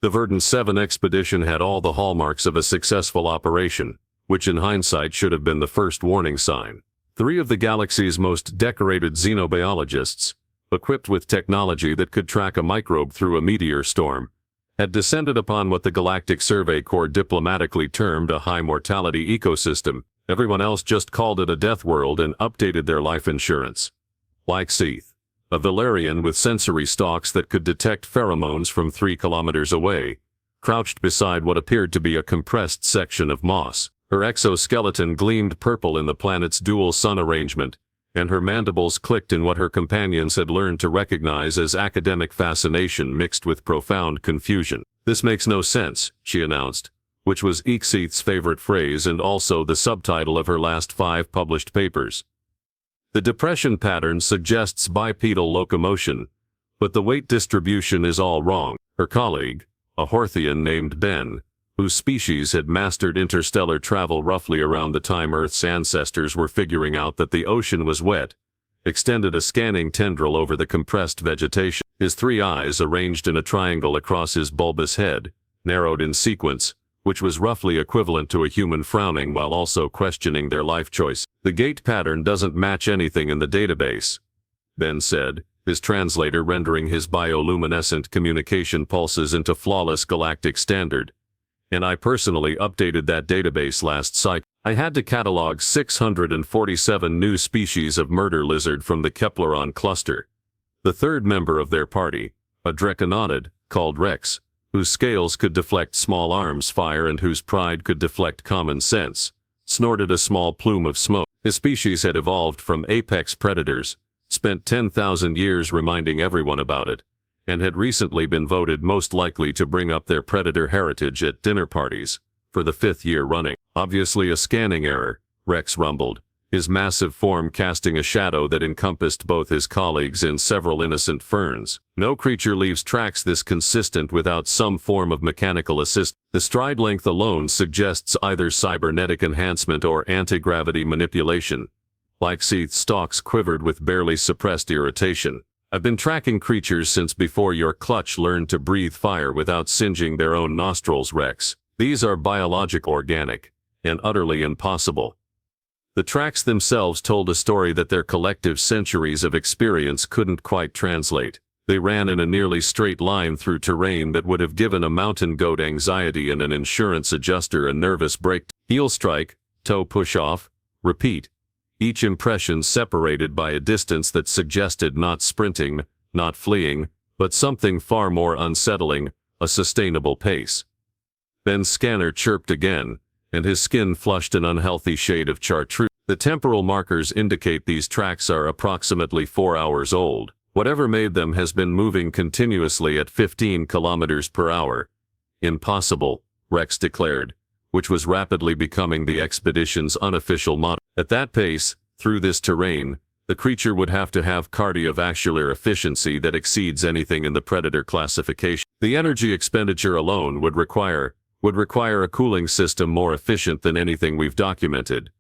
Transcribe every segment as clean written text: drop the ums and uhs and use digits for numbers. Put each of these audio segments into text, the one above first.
The Verdant 7 expedition had all the hallmarks of a successful operation, which in hindsight should have been the first warning sign. 3 of the galaxy's most decorated xenobiologists, equipped with technology that could track a microbe through a meteor storm, had descended upon what the Galactic Survey Corps diplomatically termed a high-mortality ecosystem. Everyone else just called it a death world and updated their life insurance. Like Seath, a Valerian with sensory stalks that could detect pheromones from 3 kilometers away, crouched beside what appeared to be a compressed section of moss. Her exoskeleton gleamed purple in the planet's dual sun arrangement, and her mandibles clicked in what her companions had learned to recognize as academic fascination mixed with profound confusion. "This makes no sense," she announced, which was Seath's favorite phrase and also the subtitle of her last 5 published papers. "The depression pattern suggests bipedal locomotion, but the weight distribution is all wrong." Her colleague, a Horthian named Ben, whose species had mastered interstellar travel roughly around the time Earth's ancestors were figuring out that the ocean was wet, extended a scanning tendril over the compressed vegetation. His 3 eyes, arranged in a triangle across his bulbous head, narrowed in sequence, which was roughly equivalent to a human frowning while also questioning their life choice. "The gait pattern doesn't match anything in the database," Ben said, his translator rendering his bioluminescent communication pulses into flawless galactic standard. "And I personally updated that database last cycle. I had to catalog 647 new species of murder lizard from the Kepleron cluster." The 3rd member of their party, a Dreconodid, called Rex, whose scales could deflect small arms fire and whose pride could deflect common sense, snorted a small plume of smoke. His species had evolved from apex predators, spent 10,000 years reminding everyone about it, and had recently been voted most likely to bring up their predator heritage at dinner parties, for the 5th year running. "Obviously a scanning error," Rex rumbled, his massive form casting a shadow that encompassed both his colleagues and several innocent ferns. "No creature leaves tracks this consistent without some form of mechanical assist. The stride length alone suggests either cybernetic enhancement or anti-gravity manipulation." Like Seath's stalks quivered with barely suppressed irritation. "I've been tracking creatures since before your clutch learned to breathe fire without singeing their own nostrils, Rex. These are biologic organic, and utterly impossible." The tracks themselves told a story that their collective centuries of experience couldn't quite translate. They ran in a nearly straight line through terrain that would have given a mountain goat anxiety and an insurance adjuster a nervous break. Heel strike, toe push off, repeat. Each impression separated by a distance that suggested not sprinting, not fleeing, but something far more unsettling, a sustainable pace. Ben's scanner chirped again, and his skin flushed an unhealthy shade of chartreuse. "The temporal markers indicate these tracks are approximately 4 hours old. Whatever made them has been moving continuously at 15 kilometers per hour. Impossible," Rex declared, which was rapidly becoming the expedition's unofficial motto. "At that pace, through this terrain, the creature would have to have cardiovascular efficiency that exceeds anything in the predator classification. The energy expenditure alone would require a cooling system more efficient than anything we've documented."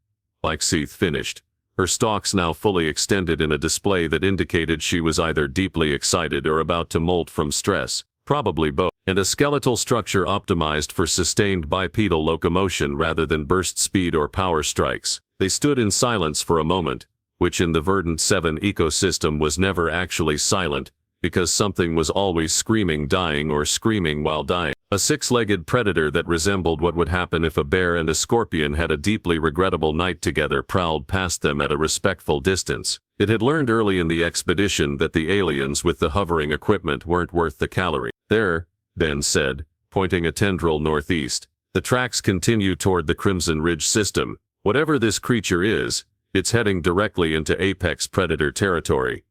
Like Seath finished, her stalks now fully extended in a display that indicated she was either deeply excited or about to molt from stress, probably both, and a skeletal structure optimized for sustained bipedal locomotion rather than burst speed or power strikes. They stood in silence for a moment, which in the Verdant 7 ecosystem was never actually silent, because something was always screaming dying or screaming while dying. A 6-legged predator that resembled what would happen if a bear and a scorpion had a deeply regrettable night together prowled past them at a respectful distance. It had learned early in the expedition that the aliens with the hovering equipment weren't worth the calorie. "There," Ben said, pointing a tendril northeast. "The tracks continue toward the Crimson Ridge system. Whatever this creature is, it's heading directly into apex predator territory."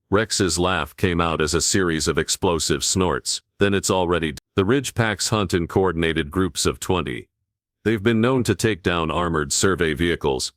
Rex's laugh came out as a series of explosive snorts. "Then it's already. The Ridge packs hunt in coordinated groups of 20. They've been known to take down armored survey vehicles."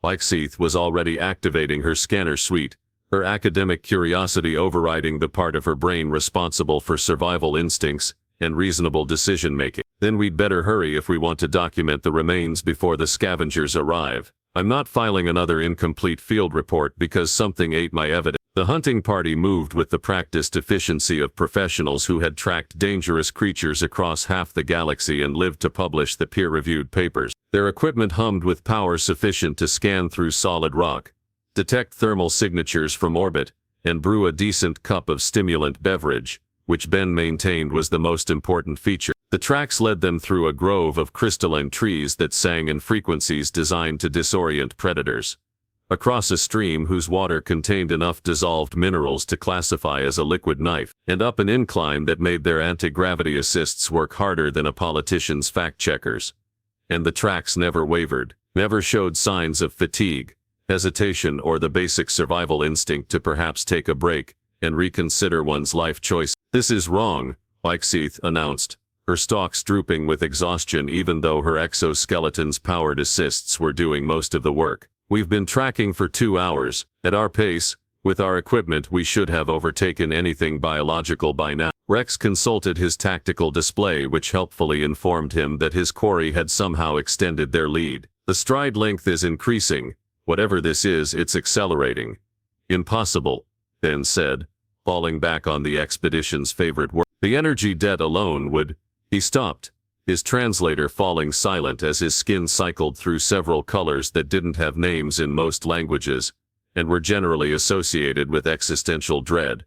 Like Seath was already activating her scanner suite, her academic curiosity overriding the part of her brain responsible for survival instincts and reasonable decision-making. "Then we'd better hurry if we want to document the remains before the scavengers arrive. I'm not filing another incomplete field report because something ate my evidence." The hunting party moved with the practiced efficiency of professionals who had tracked dangerous creatures across half the galaxy and lived to publish the peer-reviewed papers. Their equipment hummed with power sufficient to scan through solid rock, detect thermal signatures from orbit, and brew a decent cup of stimulant beverage, which Ben maintained was the most important feature. The tracks led them through a grove of crystalline trees that sang in frequencies designed to disorient predators, across a stream whose water contained enough dissolved minerals to classify as a liquid knife, and up an incline that made their anti-gravity assists work harder than a politician's fact-checkers. And the tracks never wavered, never showed signs of fatigue, hesitation, or the basic survival instinct to perhaps take a break and reconsider one's life choice. "This is wrong," Wixeth announced, her stalks drooping with exhaustion even though her exoskeleton's powered assists were doing most of the work. "We've been tracking for 2 hours. At our pace, with our equipment, we should have overtaken anything biological by now." Rex consulted his tactical display, which helpfully informed him that his quarry had somehow extended their lead. "The stride length is increasing. Whatever this is, it's accelerating." "Impossible," Ben said, falling back on the expedition's favorite word. "The energy debt alone would—" He stopped, his translator falling silent as his skin cycled through several colors that didn't have names in most languages, and were generally associated with existential dread.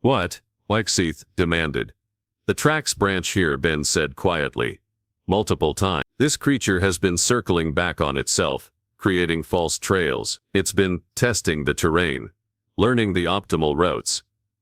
"What?" Wixeth demanded. "The tracks branch here," Ben said quietly. "Multiple times. This creature has been circling back on itself, creating false trails. It's been testing the terrain, learning the optimal routes."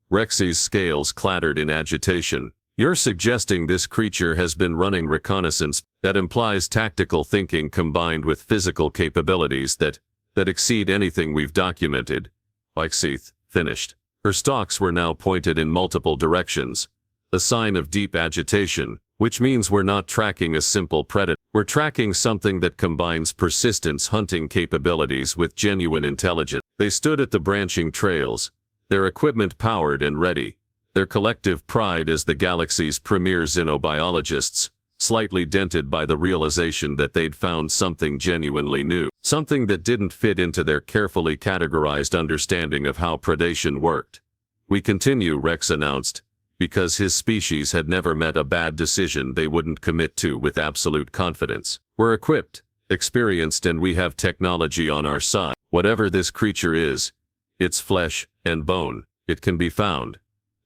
Rex's scales clattered in agitation. "You're suggesting this creature has been running reconnaissance? That implies tactical thinking combined with physical capabilities that exceed anything we've documented," Wixeth finished. Her stalks were now pointed in multiple directions, a sign of deep agitation. "Which means we're not tracking a simple predator. We're tracking something that combines persistence hunting capabilities with genuine intelligence." They stood at the branching trails, their equipment powered and ready, their collective pride as the galaxy's premier xenobiologists, slightly dented by the realization that they'd found something genuinely new, something that didn't fit into their carefully categorized understanding of how predation worked. "We continue," Rex announced, because his species had never met a bad decision they wouldn't commit to with absolute confidence. "We're equipped, experienced, and we have technology on our side. Whatever this creature is, it's flesh and bone. It can be found."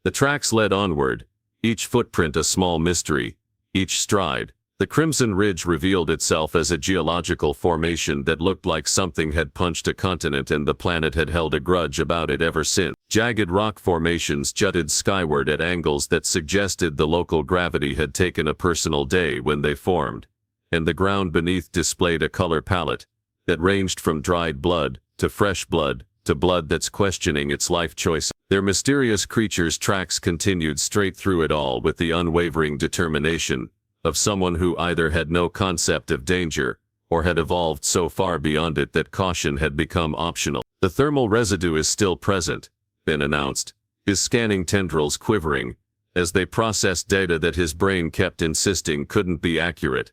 The tracks led onward, each footprint a small mystery, each stride. The Crimson Ridge revealed itself as a geological formation that looked like something had punched a continent and the planet had held a grudge about it ever since. Jagged rock formations jutted skyward at angles that suggested the local gravity had taken a personal day when they formed, and the ground beneath displayed a color palette that ranged from dried blood to fresh blood to blood that's questioning its life choice. Their mysterious creature's tracks continued straight through it all with the unwavering determination of someone who either had no concept of danger or had evolved so far beyond it that caution had become optional. "The thermal residue is still present," Ben announced, his scanning tendrils quivering as they processed data that his brain kept insisting couldn't be accurate.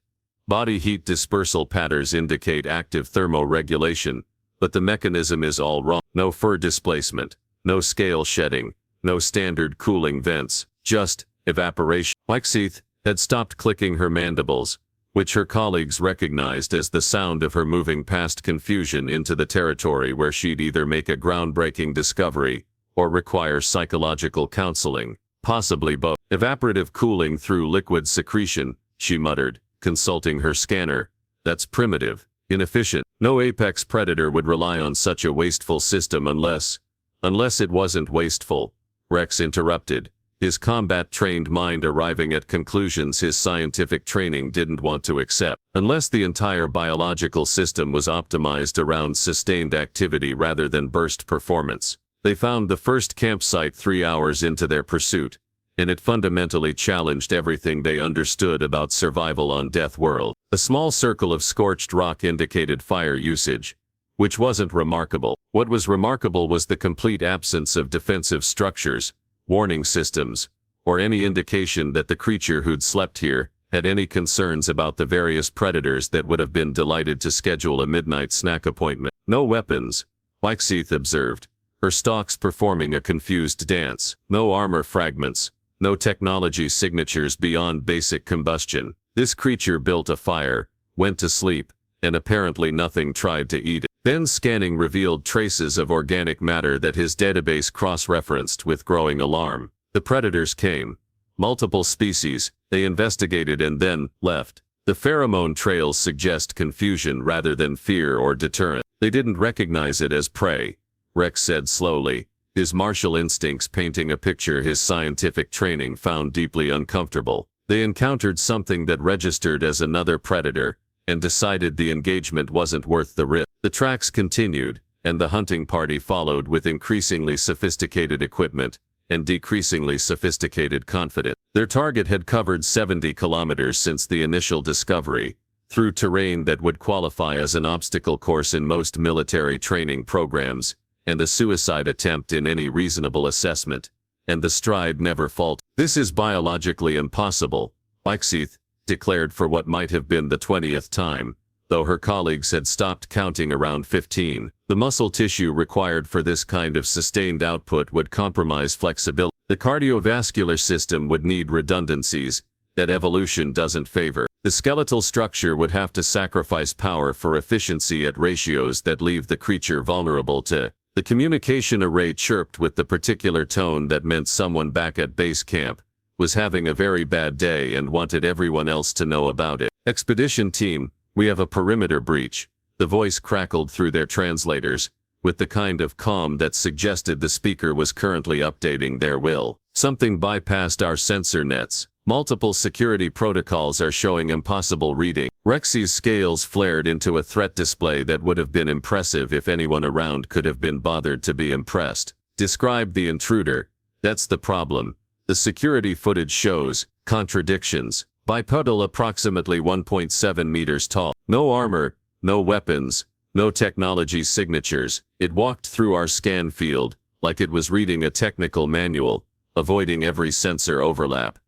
"Body heat dispersal patterns indicate active thermoregulation, but the mechanism is all wrong. No fur displacement, no scale shedding, no standard cooling vents, just evaporation." Wixeth had stopped clicking her mandibles, which her colleagues recognized as the sound of her moving past confusion into the territory where she'd either make a groundbreaking discovery or require psychological counseling, possibly both. "Evaporative cooling through liquid secretion," she muttered, consulting her scanner. "That's primitive, inefficient. No apex predator would rely on such a wasteful system unless it wasn't wasteful," Rex interrupted, his combat-trained mind arriving at conclusions his scientific training didn't want to accept. "Unless the entire biological system was optimized around sustained activity rather than burst performance." They found the first campsite 3 hours into their pursuit, and it fundamentally challenged everything they understood about survival on Death World. A small circle of scorched rock indicated fire usage, which wasn't remarkable. What was remarkable was the complete absence of defensive structures, warning systems, or any indication that the creature who'd slept here had any concerns about the various predators that would have been delighted to schedule a midnight snack appointment. "No weapons," Wixeth observed, her stalks performing a confused dance. No armor fragments, no technology signatures beyond basic combustion. This creature built a fire, went to sleep, and apparently nothing tried to eat it. Then scanning revealed traces of organic matter that his database cross-referenced with growing alarm. The predators came. Multiple species, they investigated and then left. The pheromone trails suggest confusion rather than fear or deterrent. They didn't recognize it as prey, Rex said slowly, his martial instincts painting a picture his scientific training found deeply uncomfortable. They encountered something that registered as another predator, and decided the engagement wasn't worth the risk. The tracks continued, and the hunting party followed with increasingly sophisticated equipment and decreasingly sophisticated confidence. Their target had covered 70 kilometers since the initial discovery, through terrain that would qualify as an obstacle course in most military training programs, and a suicide attempt in any reasonable assessment, and the stride never faltered. "This is biologically impossible," Ixeth declared for what might have been the 20th time, though her colleagues had stopped counting around 15. The muscle tissue required for this kind of sustained output would compromise flexibility. The cardiovascular system would need redundancies that evolution doesn't favor. The skeletal structure would have to sacrifice power for efficiency at ratios that leave the creature vulnerable to. The communication array chirped with the particular tone that meant someone back at base camp was having a very bad day and wanted everyone else to know about it. "Expedition team, we have a perimeter breach," the voice crackled through their translators, with the kind of calm that suggested the speaker was currently updating their will. "Something bypassed our sensor nets. Multiple security protocols are showing impossible reading." Rexy's scales flared into a threat display that would have been impressive if anyone around could have been bothered to be impressed. "Describe the intruder. That's the problem. The security footage shows contradictions. Bipedal approximately 1.7 meters tall. No armor, no weapons, no technology signatures. It walked through our scan field like it was reading a technical manual, avoiding every sensor overlap."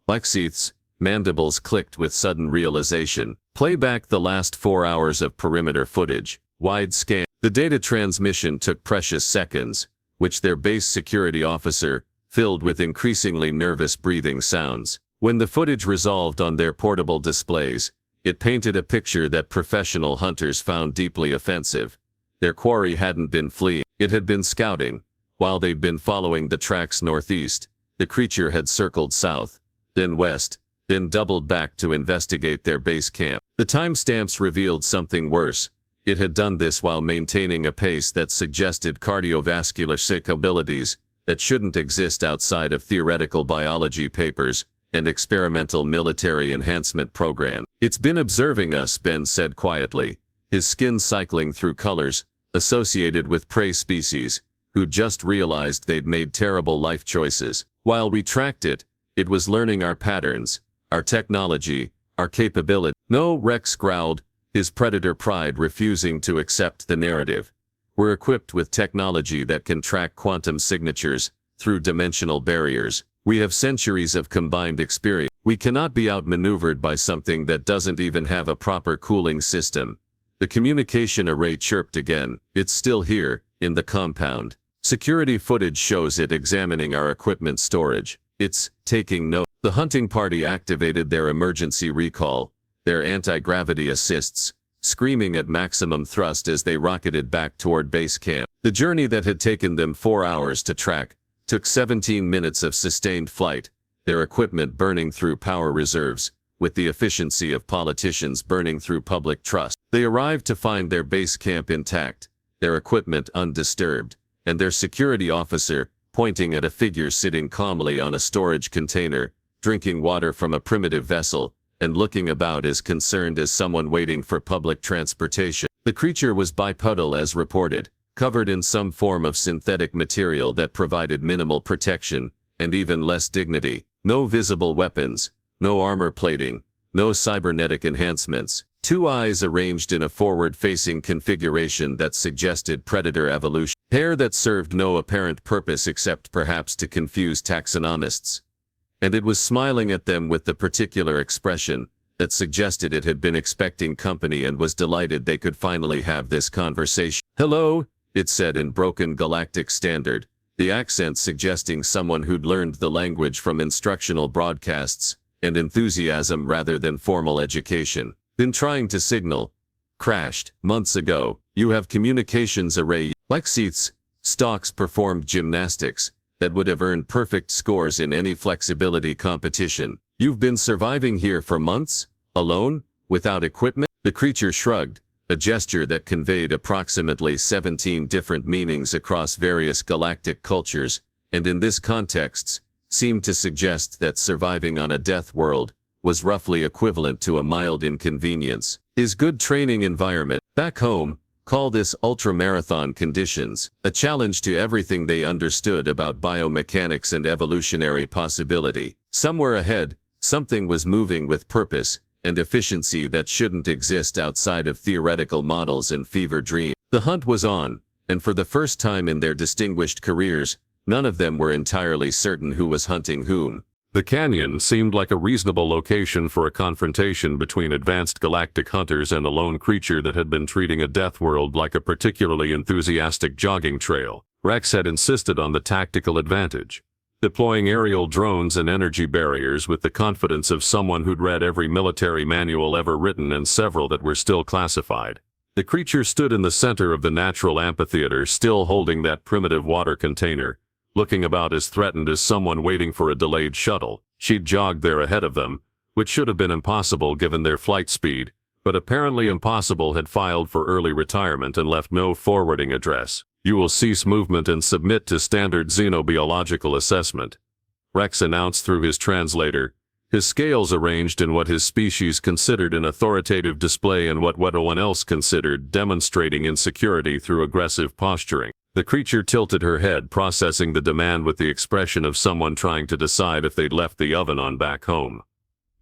Ixeth's mandibles clicked with sudden realization. "Play back the last 4 hours of perimeter footage. Wide scan." The data transmission took precious seconds, which their base security officer filled with increasingly nervous breathing sounds. When the footage resolved on their portable displays, it painted a picture that professional hunters found deeply offensive. Their quarry hadn't been fleeing, it had been scouting. While they'd been following the tracks northeast, the creature had circled south, then west, then doubled back to investigate their base camp. The timestamps revealed something worse. It had done this while maintaining a pace that suggested cardiovascular capabilities that shouldn't exist outside of theoretical biology papers and experimental military enhancement programs. "It's been observing us," Ben said quietly, his skin cycling through colors associated with prey species, who just realized they'd made terrible life choices. "While we tracked it, it was learning our patterns, our technology, our capability." "No," Rex growled, his predator pride refusing to accept the narrative. "We're equipped with technology that can track quantum signatures through dimensional barriers. We have centuries of combined experience. We cannot be outmaneuvered by something that doesn't even have a proper cooling system." The communication array chirped again. "It's still here, in the compound. Security footage shows it examining our equipment storage. It's taking note." The hunting party activated their emergency recall, their anti-gravity assists, screaming at maximum thrust as they rocketed back toward base camp. The journey that had taken them 4 hours to track took 17 minutes of sustained flight, their equipment burning through power reserves, with the efficiency of politicians burning through public trust. They arrived to find their base camp intact, their equipment undisturbed, and their security officer pointing at a figure sitting calmly on a storage container, drinking water from a primitive vessel, and looking about as concerned as someone waiting for public transportation. The creature was bipedal as reported, covered in some form of synthetic material that provided minimal protection, and even less dignity. No visible weapons, no armor plating, no cybernetic enhancements. 2 eyes arranged in a forward-facing configuration that suggested predator evolution. Hair that served no apparent purpose except perhaps to confuse taxonomists. And it was smiling at them with the particular expression that suggested it had been expecting company and was delighted they could finally have this conversation. "Hello," it said in broken galactic standard, the accent suggesting someone who'd learned the language from instructional broadcasts and enthusiasm rather than formal education. Been trying to signal. Crashed months ago. You have communications array. Like Seath's, Stocks performed gymnastics that would have earned perfect scores in any flexibility competition. You've been surviving here for months? Alone? Without equipment? The creature shrugged, a gesture that conveyed approximately 17 different meanings across various galactic cultures, and in this context, seemed to suggest that surviving on a death world was roughly equivalent to a mild inconvenience. His good training environment. Back home, call this ultramarathon conditions, a challenge to everything they understood about biomechanics and evolutionary possibility. Somewhere ahead, something was moving with purpose and efficiency that shouldn't exist outside of theoretical models and fever dreams. The hunt was on, and for the first time in their distinguished careers, none of them were entirely certain who was hunting whom. The canyon seemed like a reasonable location for a confrontation between advanced galactic hunters and a lone creature that had been treating a death world like a particularly enthusiastic jogging trail. Rex had insisted on the tactical advantage, deploying aerial drones and energy barriers with the confidence of someone who'd read every military manual ever written and several that were still classified. The creature stood in the center of the natural amphitheater, still holding that primitive water container, looking about as threatened as someone waiting for a delayed shuttle. She'd jogged there ahead of them, which should have been impossible given their flight speed, but apparently Impossible had filed for early retirement and left no forwarding address. You will cease movement and submit to standard xenobiological assessment, Rex announced through his translator, his scales arranged in what his species considered an authoritative display and what everyone else considered demonstrating insecurity through aggressive posturing. The creature tilted her head, processing the demand with the expression of someone trying to decide if they'd left the oven on back home.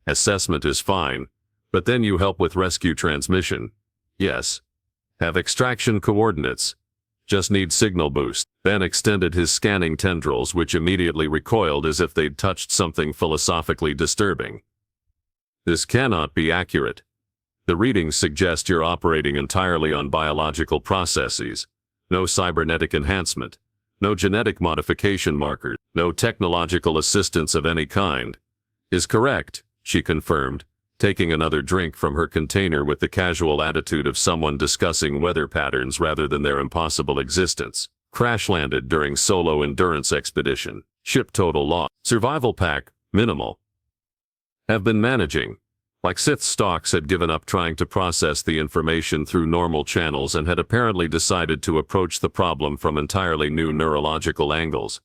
Assessment is fine, but then you help with rescue transmission. Yes. Have extraction coordinates. Just need signal boost. Ben extended his scanning tendrils, which immediately recoiled as if they'd touched something philosophically disturbing. This cannot be accurate. The readings suggest you're operating entirely on biological processes. No cybernetic enhancement, no genetic modification markers, no technological assistance of any kind. Is correct, she confirmed, taking another drink from her container with the casual attitude of someone discussing weather patterns rather than their impossible existence. Crash-landed during solo endurance expedition. Ship total loss. Survival pack, minimal. Have been managing. Like Sith's Stocks had given up trying to process the information through normal channels and had apparently decided to approach the problem from entirely new neurological angles.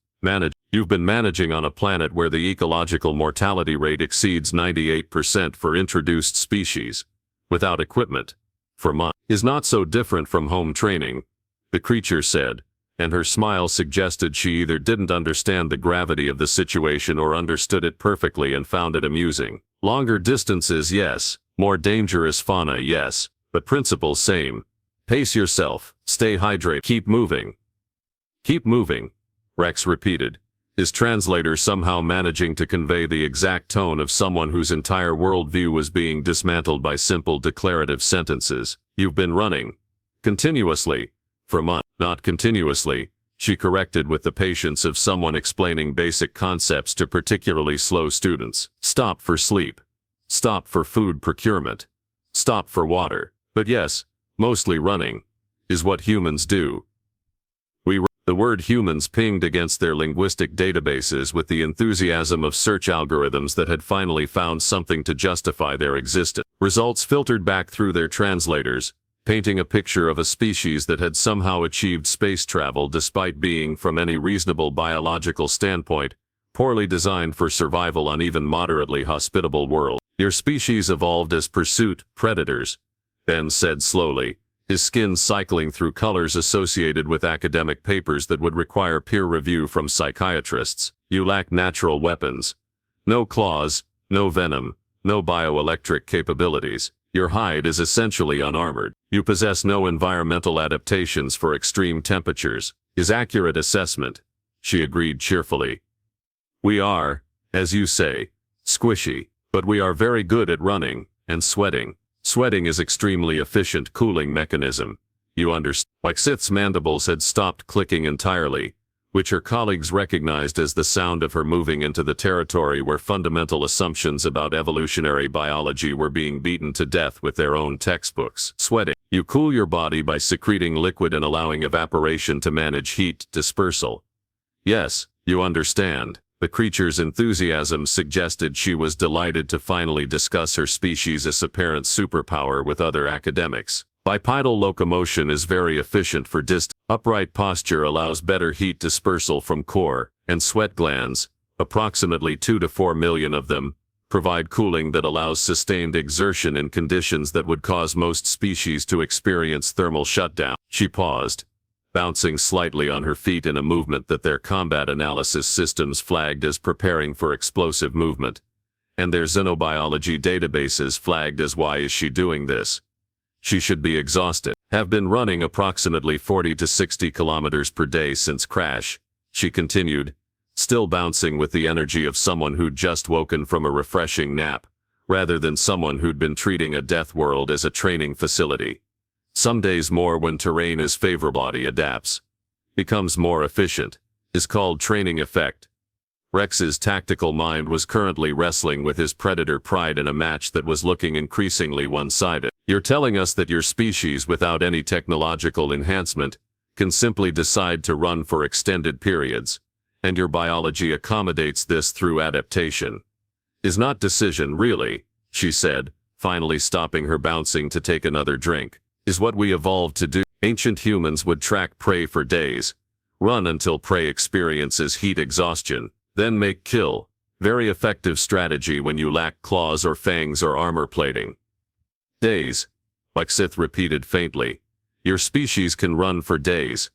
You've been managing on a planet where the ecological mortality rate exceeds 98% for introduced species. Without equipment. For months. Is not so different from home training, the creature said, and her smile suggested she either didn't understand the gravity of the situation or understood it perfectly and found it amusing. Longer distances, yes. More dangerous fauna, yes. But principles same. Pace yourself. Stay hydrated. Keep moving. Keep moving, Rex repeated, his translator somehow managing to convey the exact tone of someone whose entire worldview was being dismantled by simple declarative sentences. You've been running. Continuously. For months. Not continuously, she corrected with the patience of someone explaining basic concepts to particularly slow students. Stop for sleep. Stop for food procurement. Stop for water. But yes, mostly running is what humans do. The word humans pinged against their linguistic databases with the enthusiasm of search algorithms that had finally found something to justify their existence. Results filtered back through their translators, painting a picture of a species that had somehow achieved space travel despite being, from any reasonable biological standpoint, poorly designed for survival on even moderately hospitable worlds. Your species evolved as pursuit predators, Ben said slowly, his skin cycling through colors associated with academic papers that would require peer review from psychiatrists. You lack natural weapons. No claws, no venom, no bioelectric capabilities. Your hide is essentially unarmored. You possess no environmental adaptations for extreme temperatures. Is accurate assessment, she agreed cheerfully. We are, as you say, squishy, but we are very good at running and sweating. Sweating is extremely efficient cooling mechanism. you understand. Like Sith's mandibles had stopped clicking entirely, which her colleagues recognized as the sound of her moving into the territory where fundamental assumptions about evolutionary biology were being beaten to death with their own textbooks. Sweating. You cool your body by secreting liquid and allowing evaporation to manage heat dispersal. Yes, you understand. The creature's enthusiasm suggested she was delighted to finally discuss her species' apparent superpower with other academics. Bipedal locomotion is very efficient for distance. Upright posture allows better heat dispersal from core and sweat glands, approximately 2 to 4 million of them, provide cooling that allows sustained exertion in conditions that would cause most species to experience thermal shutdown. She paused, bouncing slightly on her feet in a movement that their combat analysis systems flagged as preparing for explosive movement, and their xenobiology databases flagged as why is she doing this? She should be exhausted. Have been running approximately 40 to 60 kilometers per day since crash, she continued, still bouncing with the energy of someone who'd just woken from a refreshing nap, rather than someone who'd been treating a death world as a training facility. Some days more when terrain is favorable, body adapts, becomes more efficient, is called training effect. Rex's tactical mind was currently wrestling with his predator pride in a match that was looking increasingly one-sided. You're telling us that your species, without any technological enhancement, can simply decide to run for extended periods, and your biology accommodates this through adaptation. Is not decision really, she said, finally stopping her bouncing to take another drink, is what we evolved to do. Ancient humans would track prey for days, run until prey experiences heat exhaustion, then make kill. Very effective strategy when you lack claws or fangs or armor plating. Days, like Sith repeated faintly. Your species can run for days.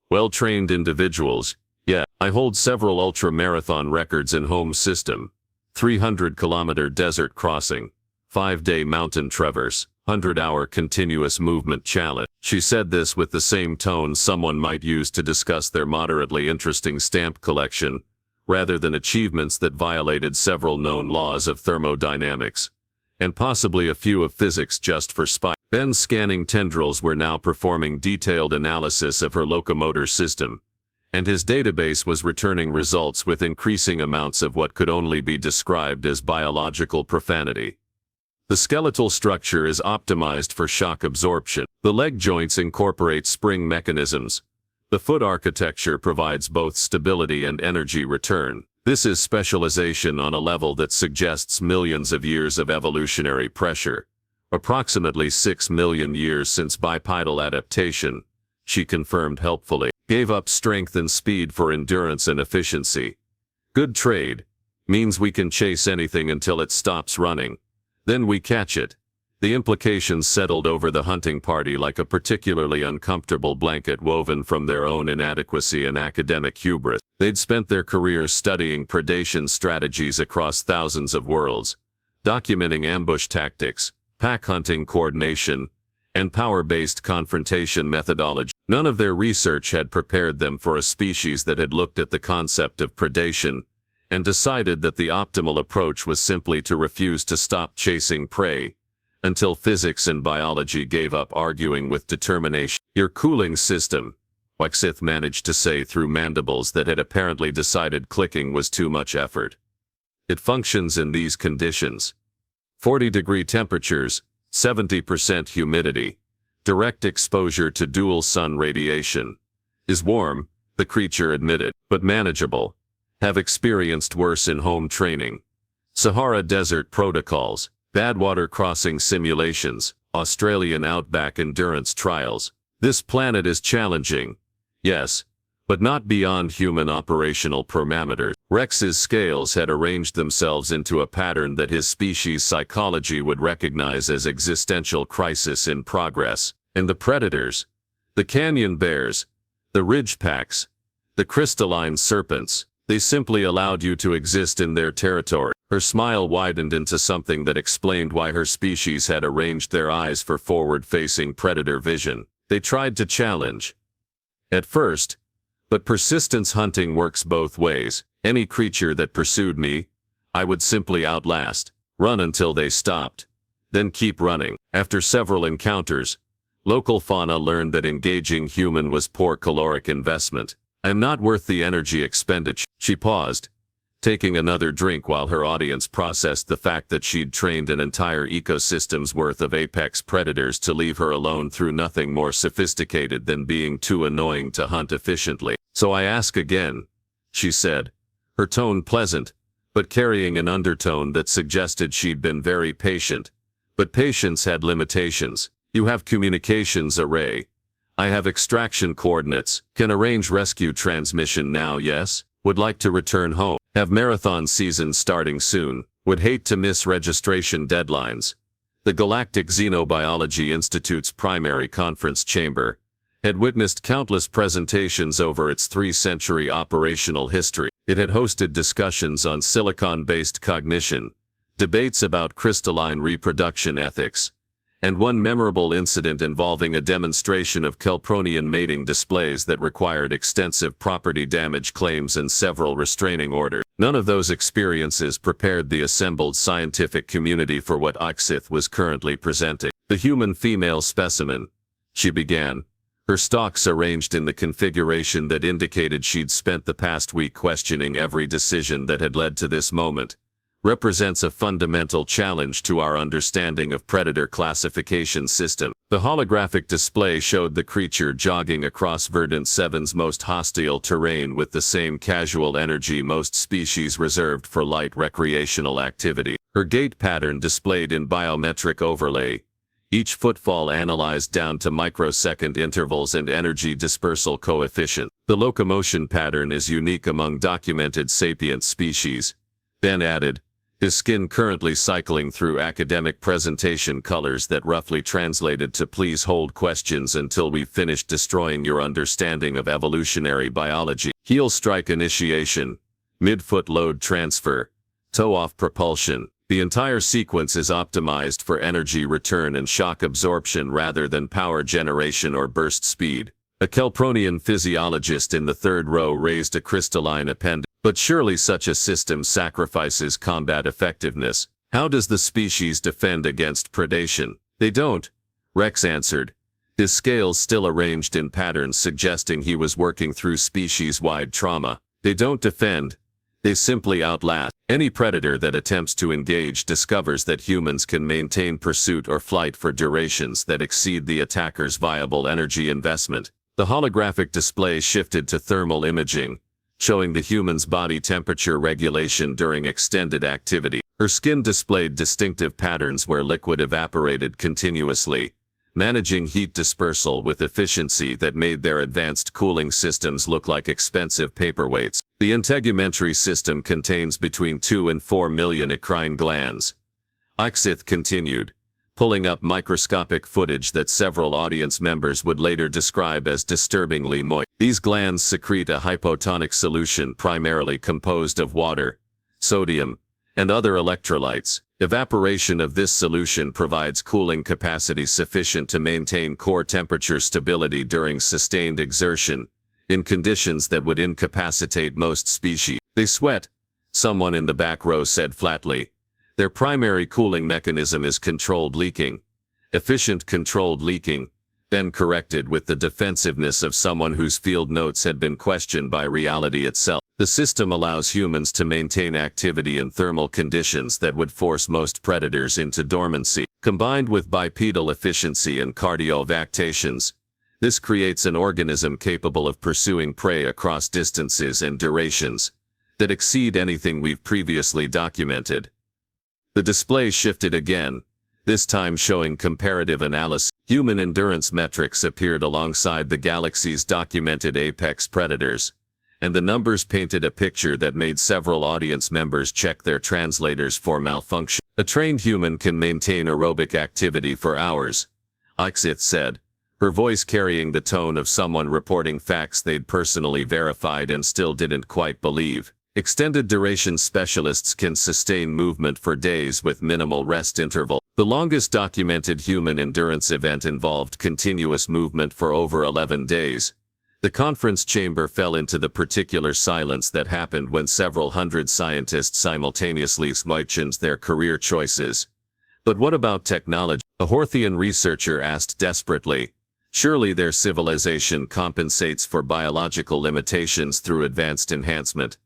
Well-trained individuals, yeah. I hold several ultramarathon records in home system. 300-kilometer desert crossing, 5-day mountain traverse, 100-hour continuous movement challenge. She said this with the same tone someone might use to discuss their moderately interesting stamp collection, rather than achievements that violated several known laws of thermodynamics, and possibly a few of physics just for spite. Ben's scanning tendrils were now performing detailed analysis of her locomotor system, and his database was returning results with increasing amounts of what could only be described as biological profanity. The skeletal structure is optimized for shock absorption. The leg joints incorporate spring mechanisms. The foot architecture provides both stability and energy return. This is specialization on a level that suggests millions of years of evolutionary pressure, approximately 6 million years since bipedal adaptation, she confirmed helpfully. Gave up strength and speed for endurance and efficiency. Good trade means we can chase anything until it stops running. Then we catch it. The implications settled over the hunting party like a particularly uncomfortable blanket woven from their own inadequacy and academic hubris. They'd spent their careers studying predation strategies across thousands of worlds, documenting ambush tactics, pack hunting coordination, and power-based confrontation methodology. None of their research had prepared them for a species that had looked at the concept of predation and decided that the optimal approach was simply to refuse to stop chasing prey, until physics and biology gave up arguing with determination. Your cooling system, like Sith managed to say through mandibles that had apparently decided clicking was too much effort. It functions in these conditions. 40-degree temperatures, 70% humidity, direct exposure to dual sun radiation. Is warm, the creature admitted, but manageable. Have experienced worse in home training. Sahara Desert protocols, Badwater crossing simulations, Australian outback endurance trials. This planet is challenging. Yes, but not beyond human operational parameters. Rex's scales had arranged themselves into a pattern that his species' psychology would recognize as existential crisis in progress, and the predators, the canyon bears, the ridgepacks, the crystalline serpents, they simply allowed you to exist in their territory. Her smile widened into something that explained why her species had arranged their eyes for forward-facing predator vision. They tried to challenge. At first, but persistence hunting works both ways. Any creature that pursued me, I would simply outlast, run until they stopped, then keep running. After several encounters, Local fauna learned that engaging human was poor caloric investment. I am not worth the energy expenditure. She paused, taking another drink while her audience processed the fact that she'd trained an entire ecosystem's worth of apex predators to leave her alone through nothing more sophisticated than being too annoying to hunt efficiently. So I ask again, she said, her tone pleasant, but carrying an undertone that suggested she'd been very patient. But patience had limitations. You have communications array. I have extraction coordinates. Can arrange rescue transmission now, yes? Would like to return home. Have marathon season starting soon. Would hate to miss registration deadlines. The Galactic Xenobiology Institute's primary conference chamber had witnessed countless presentations over its 3-century operational history. It had hosted discussions on silicon-based cognition, debates about crystalline reproduction ethics, and one memorable incident involving a demonstration of Kelpronian mating displays that required extensive property damage claims and several restraining orders. None of those experiences prepared the assembled scientific community for what Oxith was currently presenting. The human female specimen, she began, her stalks arranged in the configuration that indicated she'd spent the past week questioning every decision that had led to this moment, represents a fundamental challenge to our understanding of predator classification system. The holographic display showed the creature jogging across Verdant 7's most hostile terrain with the same casual energy most species reserved for light recreational activity. Her gait pattern displayed in biometric overlay, each footfall analyzed down to microsecond intervals and energy dispersal coefficient. The locomotion pattern is unique among documented sapient species. Ben added, his skin currently cycling through academic presentation colors that roughly translated to please hold questions until we've finished destroying your understanding of evolutionary biology. Heel strike initiation, midfoot load transfer, toe-off propulsion. The entire sequence is optimized for energy return and shock absorption rather than power generation or burst speed. A Kelpronian physiologist in the third row raised a crystalline appendix. But surely such a system sacrifices combat effectiveness. How does the species defend against predation? They don't, Rex answered, his scales still arranged in patterns suggesting he was working through species-wide trauma. They don't defend. They simply outlast. Any predator that attempts to engage discovers that humans can maintain pursuit or flight for durations that exceed the attacker's viable energy investment. The holographic display shifted to thermal imaging, showing the human's body temperature regulation during extended activity. Her skin displayed distinctive patterns where liquid evaporated continuously, managing heat dispersal with efficiency that made their advanced cooling systems look like expensive paperweights. The integumentary system contains between 2 and 4 million endocrine glands. Oxith continued, pulling up microscopic footage that several audience members would later describe as disturbingly moist. These glands secrete a hypotonic solution primarily composed of water, sodium, and other electrolytes. Evaporation of this solution provides cooling capacity sufficient to maintain core temperature stability during sustained exertion, in conditions that would incapacitate most species. They sweat, someone in the back row said flatly. Their primary cooling mechanism is controlled leaking. Efficient controlled leaking, then corrected with the defensiveness of someone whose field notes had been questioned by reality itself. The system allows humans to maintain activity in thermal conditions that would force most predators into dormancy. Combined with bipedal efficiency and cardiovactations, this creates an organism capable of pursuing prey across distances and durations that exceed anything we've previously documented. The display shifted again, this time showing comparative analysis. Human endurance metrics appeared alongside the galaxy's documented apex predators, and the numbers painted a picture that made several audience members check their translators for malfunction. A trained human can maintain aerobic activity for hours, Oxith said, her voice carrying the tone of someone reporting facts they'd personally verified and still didn't quite believe. Extended duration specialists can sustain movement for days with minimal rest interval. The longest documented human endurance event involved continuous movement for over 11 days. The conference chamber fell into the particular silence that happened when several hundred scientists simultaneously questioned their career choices. But what about technology? A Horthian researcher asked desperately. Surely their civilization compensates for biological limitations through advanced enhancement.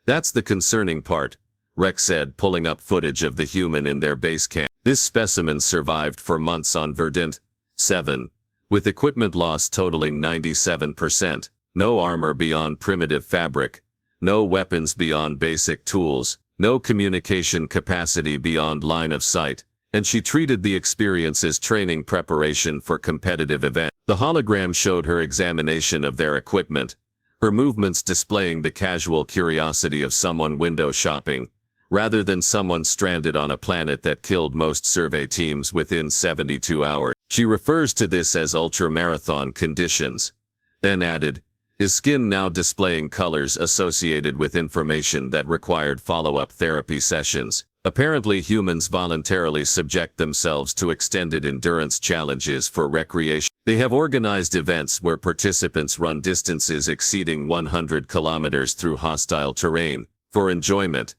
That's the concerning part, Rex said, pulling up footage of the human in their base camp. This specimen survived for months on Verdant 7, with equipment loss totaling 97%, no armor beyond primitive fabric, no weapons beyond basic tools, no communication capacity beyond line of sight, and she treated the experience as training preparation for competitive events. The hologram showed her examination of their equipment, her movements displaying the casual curiosity of someone window shopping, rather than someone stranded on a planet that killed most survey teams within 72 hours. She refers to this as ultramarathon conditions, then added, his skin now displaying colors associated with information that required follow-up therapy sessions. Apparently humans voluntarily subject themselves to extended endurance challenges for recreation. They have organized events where participants run distances exceeding 100 kilometers through hostile terrain, for enjoyment.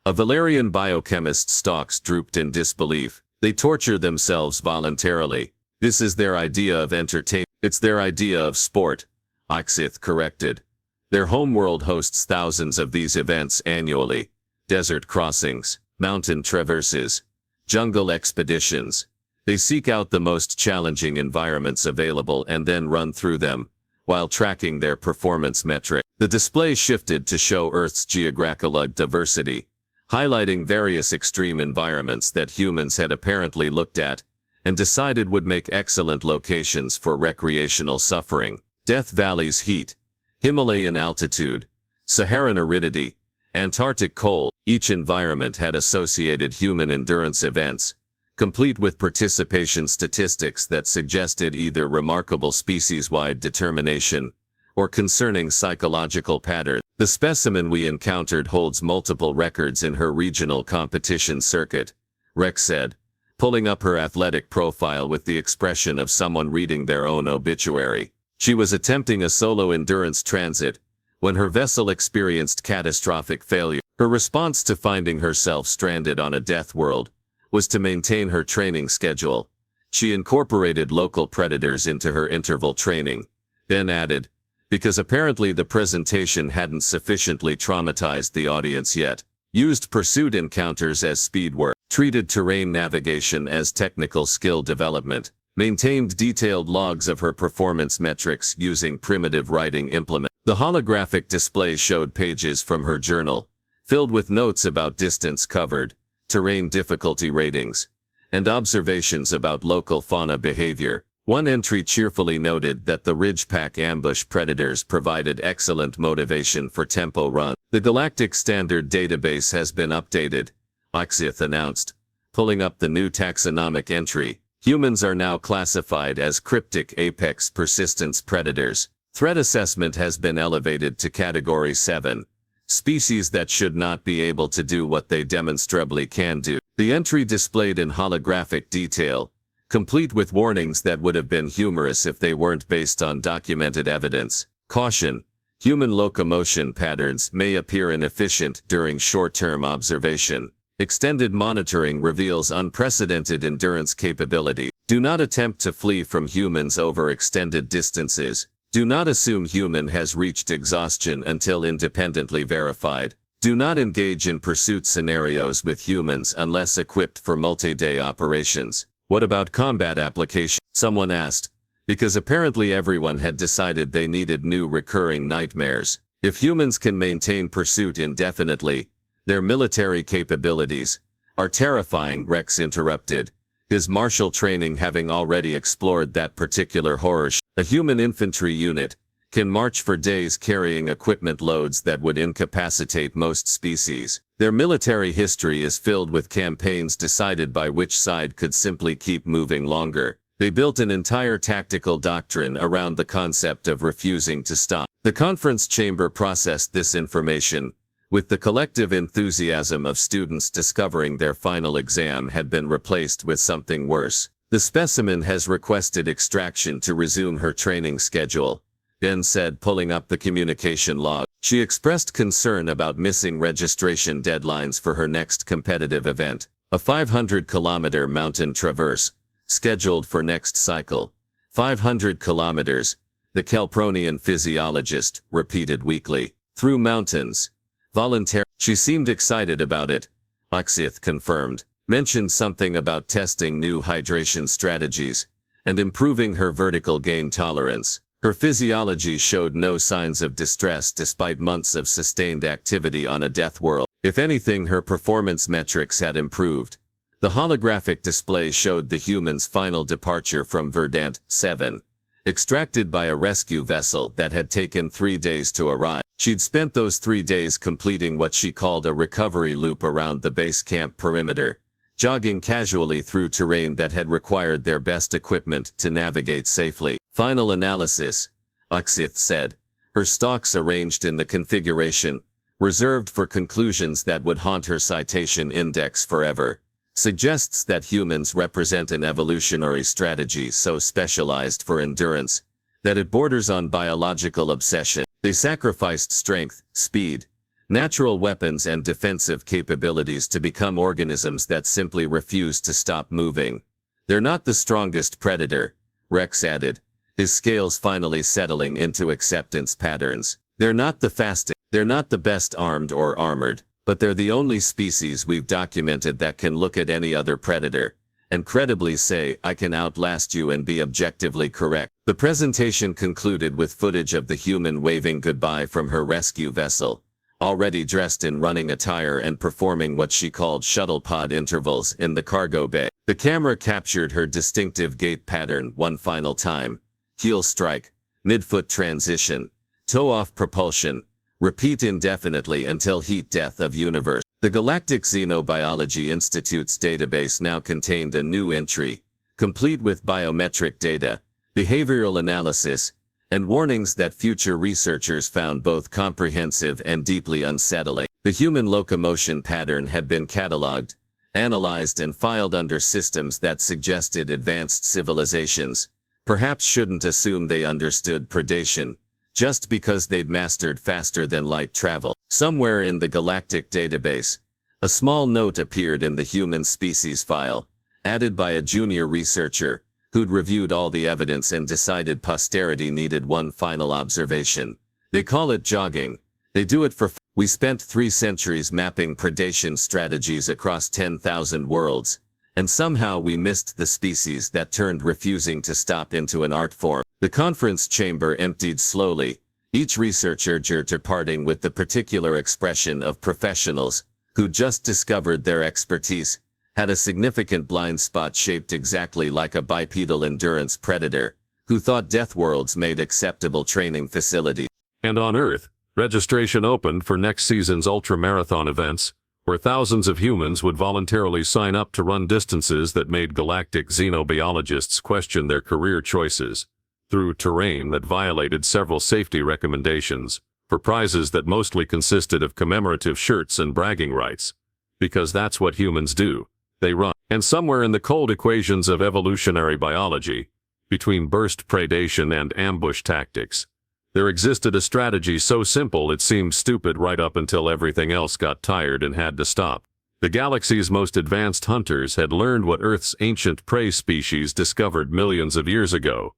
A Valerian biochemist stalks drooped in disbelief. They torture themselves voluntarily. This is their idea of entertainment. It's their idea of sport, Oxith corrected. Their homeworld hosts thousands of these events annually. Desert crossings, mountain traverses, jungle expeditions. They seek out the most challenging environments available and then run through them, while tracking their performance metric. The display shifted to show Earth's geographical diversity, highlighting various extreme environments that humans had apparently looked at and decided would make excellent locations for recreational suffering. Death Valley's heat, Himalayan altitude, Saharan aridity, Antarctic cold. Each environment had associated human endurance events, complete with participation statistics that suggested either remarkable species-wide determination or concerning psychological patterns. The specimen we encountered holds multiple records in her regional competition circuit, Rex said, pulling up her athletic profile with the expression of someone reading their own obituary. She was attempting a solo endurance transit when her vessel experienced catastrophic failure. Her response to finding herself stranded on a death world was to maintain her training schedule. She incorporated local predators into her interval training, then added, because apparently the presentation hadn't sufficiently traumatized the audience yet, used pursuit encounters as speed work, treated terrain navigation as technical skill development, maintained detailed logs of her performance metrics using primitive writing implements. The holographic display showed pages from her journal, filled with notes about distance covered, terrain difficulty ratings, and observations about local fauna behavior. One entry cheerfully noted that the Ridgepack ambush predators provided excellent motivation for tempo run. The Galactic Standard Database has been updated, Oxith announced, pulling up the new taxonomic entry. Humans are now classified as cryptic apex persistence predators. Threat assessment has been elevated to Category 7. Species that should not be able to do what they demonstrably can do. The entry displayed in holographic detail, complete with warnings that would have been humorous if they weren't based on documented evidence. Caution: human locomotion patterns may appear inefficient during short-term observation. Extended monitoring reveals unprecedented endurance capability. Do not attempt to flee from humans over extended distances. Do not assume human has reached exhaustion until independently verified. Do not engage in pursuit scenarios with humans unless equipped for multi-day operations. What about combat application? Someone asked, because apparently everyone had decided they needed new recurring nightmares. If humans can maintain pursuit indefinitely, their military capabilities are terrifying, Rex interrupted, his martial training having already explored that particular horror. A human infantry unit can march for days carrying equipment loads that would incapacitate most species. Their military history is filled with campaigns decided by which side could simply keep moving longer. They built an entire tactical doctrine around the concept of refusing to stop. The conference chamber processed this information, with the collective enthusiasm of students discovering their final exam had been replaced with something worse. The specimen has requested extraction to resume her training schedule, Ben said, pulling up the communication log. She expressed concern about missing registration deadlines for her next competitive event, a 500-kilometer mountain traverse, scheduled for next cycle, 500 kilometers, the Kelpronian physiologist repeated weakly. Through mountains. Voluntarily. She seemed excited about it. Oxith confirmed. Mentioned something about testing new hydration strategies and improving her vertical gain tolerance. Her physiology showed no signs of distress despite months of sustained activity on a death world. If anything, her performance metrics had improved. The holographic display showed the human's final departure from Verdant 7, extracted by a rescue vessel that had taken 3 days to arrive. She'd spent those 3 days completing what she called a recovery loop around the base camp perimeter, jogging casually through terrain that had required their best equipment to navigate safely. Final analysis, Oxith said, her stalks arranged in the configuration, reserved for conclusions that would haunt her citation index forever, suggests that humans represent an evolutionary strategy so specialized for endurance that it borders on biological obsession. They sacrificed strength, speed, natural weapons and defensive capabilities to become organisms that simply refuse to stop moving. They're not the strongest predator, Rex added, his scales finally settling into acceptance patterns. They're not the fastest, they're not the best armed or armored, but they're the only species we've documented that can look at any other predator and credibly say, I can outlast you and be objectively correct. The presentation concluded with footage of the human waving goodbye from her rescue vessel, already dressed in running attire and performing what she called shuttle pod intervals in the cargo bay. The camera captured her distinctive gait pattern one final time. Heel strike, midfoot transition, toe-off propulsion, repeat indefinitely until heat death of universe. The Galactic Xenobiology Institute's database now contained a new entry, complete with biometric data, behavioral analysis, and warnings that future researchers found both comprehensive and deeply unsettling. The human locomotion pattern had been cataloged, analyzed and filed under systems that suggested advanced civilizations perhaps shouldn't assume they understood predation, just because they'd mastered faster-than-light travel. Somewhere in the galactic database, a small note appeared in the human species file, added by a junior researcher, who'd reviewed all the evidence and decided posterity needed one final observation. They call it jogging. They do it for We spent 3 centuries mapping predation strategies across 10,000 worlds, and somehow we missed the species that turned refusing to stop into an art form. The conference chamber emptied slowly, each researcher departing with the particular expression of professionals who just discovered their expertise had a significant blind spot shaped exactly like a bipedal endurance predator, who thought death worlds made acceptable training facilities. And on Earth, registration opened for next season's Ultramarathon events, where thousands of humans would voluntarily sign up to run distances that made galactic xenobiologists question their career choices, through terrain that violated several safety recommendations, for prizes that mostly consisted of commemorative shirts and bragging rights. Because that's what humans do. They run. And somewhere in the cold equations of evolutionary biology, between burst predation and ambush tactics, there existed a strategy so simple it seemed stupid right up until everything else got tired and had to stop. The galaxy's most advanced hunters had learned what Earth's ancient prey species discovered millions of years ago.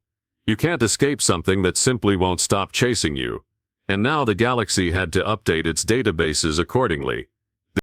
You can't escape something that simply won't stop chasing you. And now the galaxy had to update its databases accordingly.